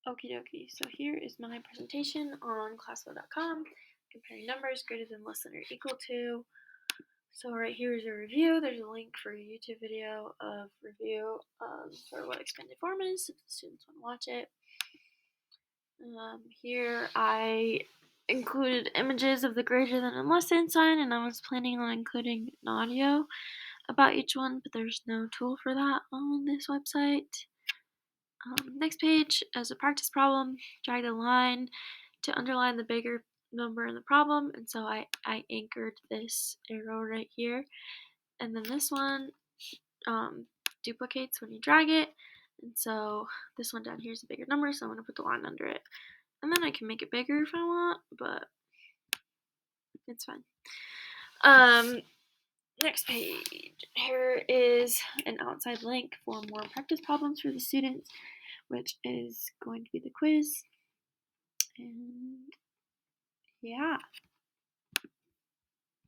Okie dokie, so here is my presentation on classify.com, comparing numbers greater than, less than, or equal to. So right here is a review. There's a link for a YouTube video of review for what expanded form is, if the students want to watch it. Here I included images of the greater than and less than sign, and I was planning on including an audio about each one, but there's no tool for that on this website. Next page, as a practice problem, drag the line to underline the bigger number in the problem, and so I anchored this arrow right here, and then this one duplicates when you drag it, and so this one down here is a bigger number, so I'm going to put the line under it, and then I can make it bigger if I want, but it's fine. Next page, here is an outside link for more practice problems for the students, which is going to be the quiz. And yeah.